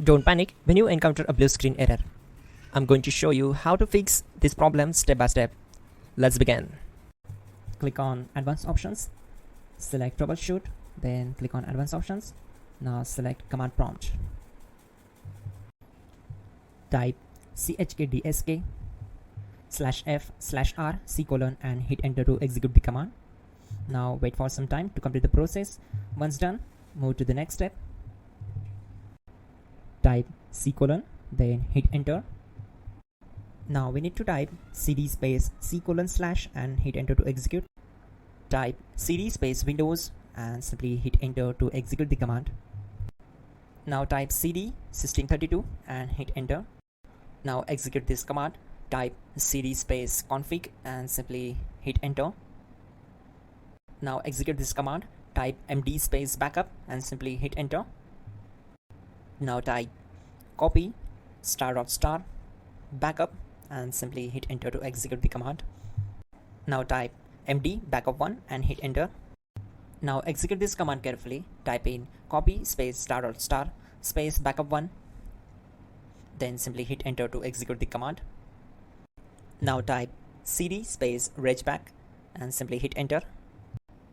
Don't panic when you encounter a blue screen error. I'm going to show you how to fix this problem step by step. Let's begin. Click on Advanced Options, select Troubleshoot, then click on Advanced Options. Now select Command Prompt. Type chkdsk /f/r c:, and hit enter to execute the command. Now wait for some time to complete the process. Once done, move to the next step. Type c:, then hit enter. Now we need to type cd space c:/ and hit enter to execute. Type cd space Windows and simply hit enter to execute the command. Now type cd system32 and hit enter. Now execute this command. Type cd space config and simply hit enter. Now execute this command. Type md space backup and simply hit enter. Now type copy ** backup and simply hit enter to execute the command. Now type md backup1 and hit enter. Now execute this command carefully. Type in copy space ** space backup1, then simply hit enter to execute the command. Now type cd space regback and simply hit enter.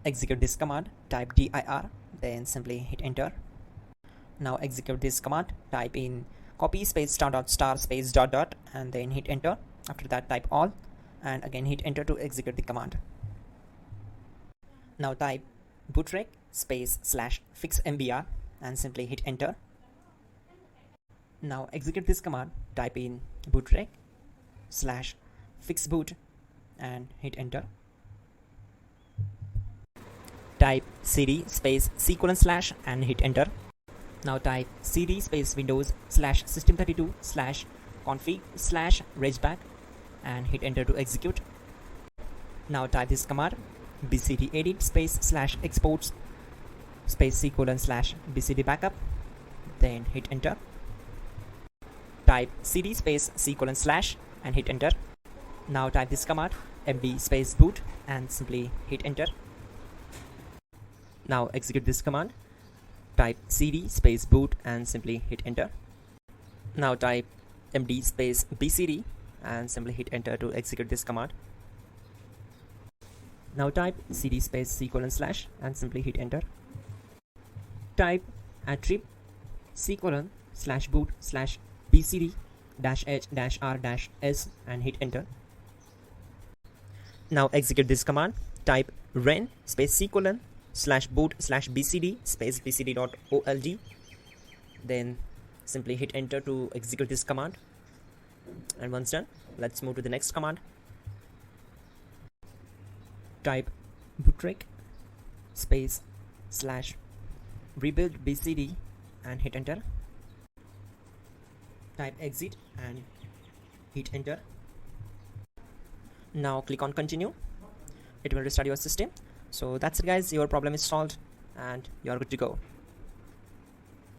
Execute this command. Type dir, then simply hit enter. Now execute this command. Type in copy space ** space ... and then hit enter. After that type all and again hit enter to execute the command. Now type bootrec space /fixmbr and simply hit enter. Now execute this command. Type in bootrec /fixboot and hit enter. Type cd space c:/ and hit enter. Now type cd space Windows /system32 /config /regback and hit enter to execute. Now type this command bcd edit space /exports space c:/ bcd backup, then hit enter. Type cd space c:/ and hit enter. Now type this command md space boot and simply hit enter. Now execute this command. Type cd space boot and simply hit enter. Now type md space bcd and simply hit enter to execute this command. Now type cd space c:/ and simply hit enter. Type attrib c:/boot /bcd -h-r-s and hit enter. Now execute this command. Type ren space c:/ /boot /bcd space bcd.old, then simply hit enter to execute this command. And once done, let's move to the next command. Type bootrec space /rebuild bcd and hit enter. Type exit and hit enter. Now click on continue. It will restart your system. So that's it guys, your problem is solved and you're good to go.